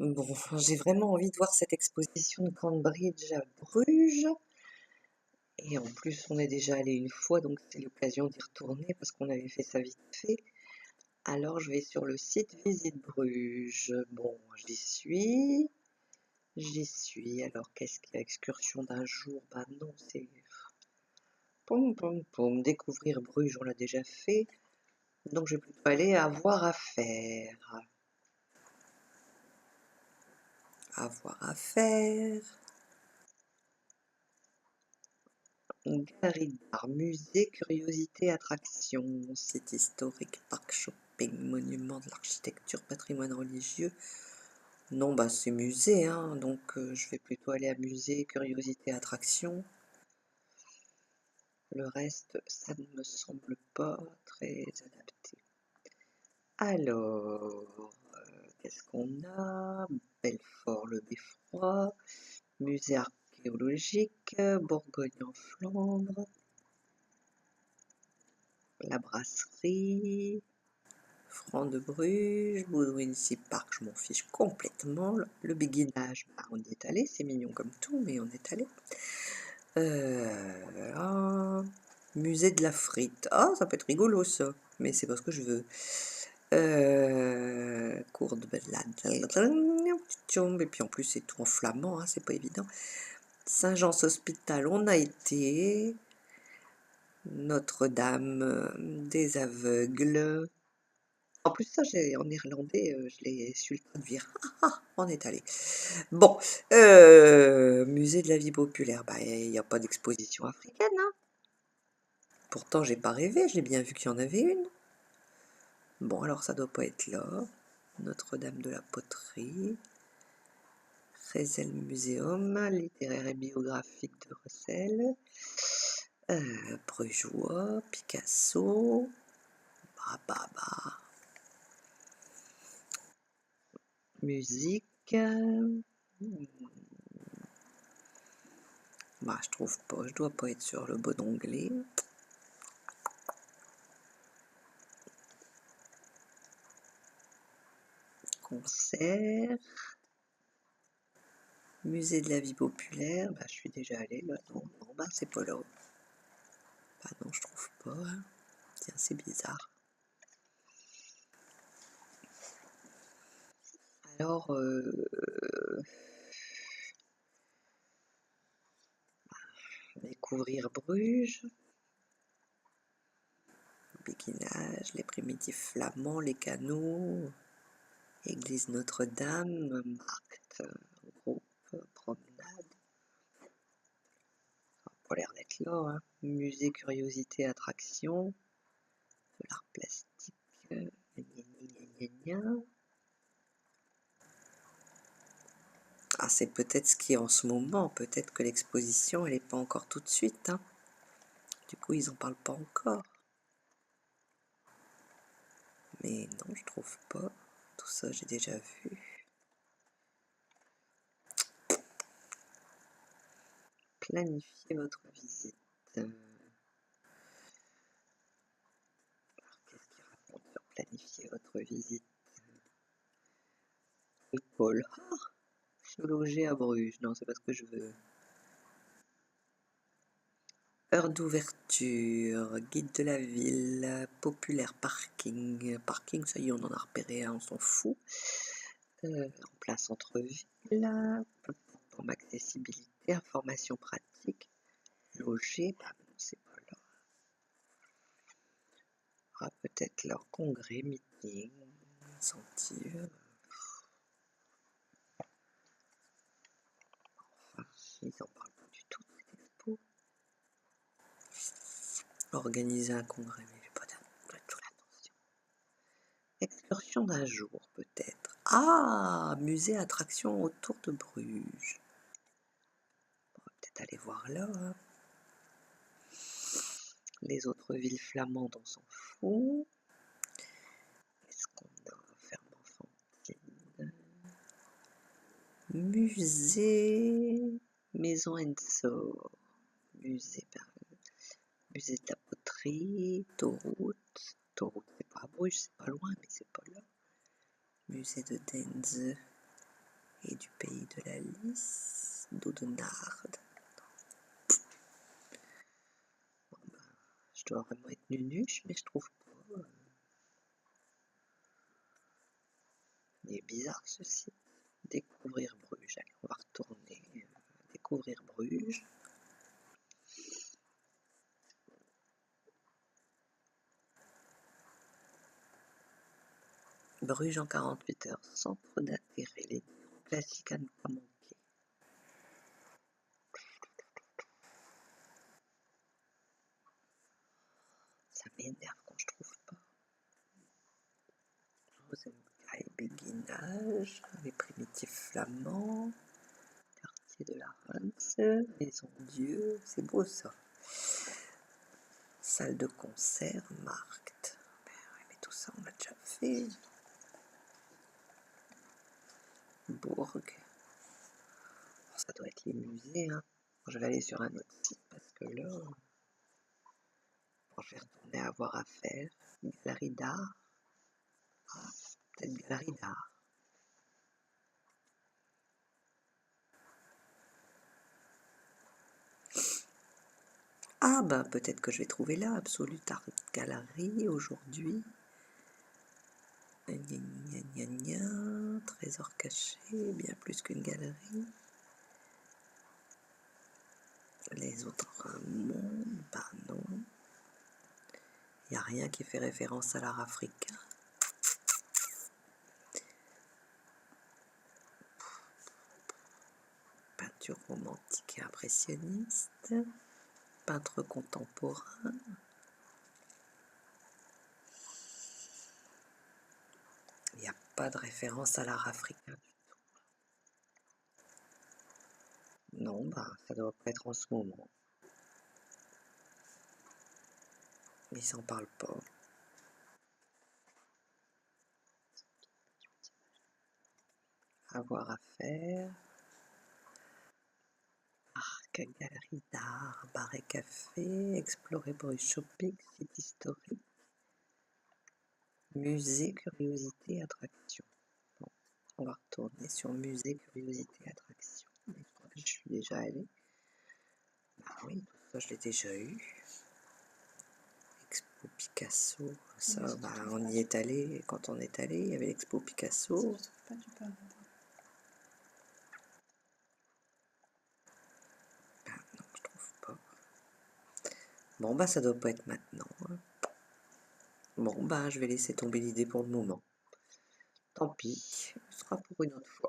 Bon, j'ai vraiment envie de voir cette exposition de Cambridge à Bruges. Et en plus, on est déjà allé une fois, donc c'est l'occasion d'y retourner parce qu'on avait fait ça vite fait. Alors, je vais sur le site Visite Bruges. Bon, j'y suis. J'y suis. Alors, qu'est-ce qu'il y a? Excursion d'un jour? Bah non, c'est... Poum, poum, poum. Découvrir Bruges, on l'a déjà fait. Donc, je vais plutôt aller à voir à faire. Avoir à faire. Galerie d'art, musée, curiosité, attraction, site historique, parc shopping, monument de l'architecture, patrimoine religieux. Non, bah c'est musée, hein, donc je vais plutôt aller à musée, curiosité, attraction. Le reste, ça ne me semble pas très adapté. Alors, qu'est-ce qu'on a? Belfort, le Beffroi, musée archéologique, Bourgogne en Flandre, la brasserie, Franc de Bruges, Boudwincy Park, je m'en fiche complètement. Le béguinage, bah, on y est allé, c'est mignon comme tout, mais on est allé. Voilà. Musée de la frite. Ah, ça peut être rigolo ça, mais c'est pas ce que je veux. Cours de balade. Et puis en plus, c'est tout en flamand, hein, c'est pas évident. Saint-Jean's Hospital, on a été. Notre-Dame des aveugles. En plus, ça, en irlandais, je l'ai su le traduire. On est allé. Bon, musée de la vie populaire. Bah, il n'y a pas d'exposition africaine, hein. Pourtant, j'ai pas rêvé, j'ai bien vu qu'il y en avait une. Bon, alors ça doit pas être là. Notre-Dame de la poterie. Resel Museum, littéraire et biographique de Russell. Brugeois, Picasso. Bah. Musique. Bah, je trouve pas, je dois pas être sur le bon onglet. Concert. Musée de la vie populaire. Bah, je suis déjà allée là. Non, bah, c'est pas là. Bah, non, je trouve pas, hein. Tiens, c'est bizarre. Alors, découvrir Bruges. Béguinage, les primitifs flamands, les canaux, église Notre-Dame, marque, groupe, promenade. Ça n'a pas l'air d'être là, hein. Musée, curiosité, attraction, de l'art plastique, gna, gna. Ah, c'est peut-être ce qui est en ce moment, peut-être que l'exposition, elle n'est pas encore tout de suite, hein. Du coup, ils en parlent pas encore. Mais non, je trouve pas. Tout ça, j'ai déjà vu. Planifiez votre visite. Alors, qu'est-ce qu'il raconte sur planifier votre visite? Le pôle. Ah, se loger à Bruges. Non, c'est pas ce que je veux. Heure d'ouverture, guide de la ville, populaire parking. Parking, ça y est, on en a repéré un, on s'en fout. En plein centre-ville, plateforme accessibilité, information pratique, loger, bah non, c'est pas là. Ah, peut-être leur congrès, meeting, sentir. Enfin, ils en parlent pas du tout de cette expo. Organiser un congrès, mais j'ai pas tout l'attention. Excursion d'un jour, peut-être. Ah, musée attraction autour de Bruges. On va peut-être aller voir là, hein. Les autres villes flamandes, on s'en fout. Qu'est-ce qu'on a? Ferme enfantine. Musée. Maison Enso. Musée, musée de la poterie. Tauroute. C'est pas à Bruges, c'est pas loin, mais c'est pas là. Musée de Denze. et du pays de la Lys, d'Audenarde. Bon, ben, je dois vraiment être nunuche, mais je trouve pas. Il est bizarre ceci. Découvrir Bruges. Allez, on va retourner. Découvrir Bruges. Bruges en 48 heures. Centre d'intérêt. Les classiques à ne pas manquer. Ça m'énerve quand je trouve pas. Et béguinage, les primitifs flamands, quartier de la Reims, maison Dieu, c'est beau ça. Salle de concert, Markt. Mais tout ça on l'a déjà fait. Bourg. Ça doit être les musées. Hein. Je vais aller sur un autre site parce que là, je vais retourner à voir à faire. Galerie d'art. Ah, peut-être galerie d'art. Ah bah peut-être que je vais trouver là, Absolute Art Gallery aujourd'hui. Gna gna gna gna, trésor caché, bien plus qu'une galerie. Les autres mondes, bah non. Il n'y a rien qui fait référence à l'art africain. Peinture romantique et impressionniste. Peintre contemporain. Il n'y a pas de référence à l'art africain du tout. Non, bah ça doit pas être en ce moment. Mais ils s'en parlent pas. Avoir à faire. Arc, galerie d'art, bar et café, explorer Bruges shopping, site historique, musée, curiosité, attraction. Bon, on va retourner sur musée, curiosité, attraction. Je suis déjà allée. Ah oui, tout ça je l'ai déjà eu. Expo Picasso, ça, bah, on y est allé. Quand on est allé, il y avait l'expo Picasso. Ah, non, je trouve pas. Bon, bah ça doit pas être maintenant. Hein. Bon, bah je vais laisser tomber l'idée pour le moment. Tant pis, ce sera pour une autre fois.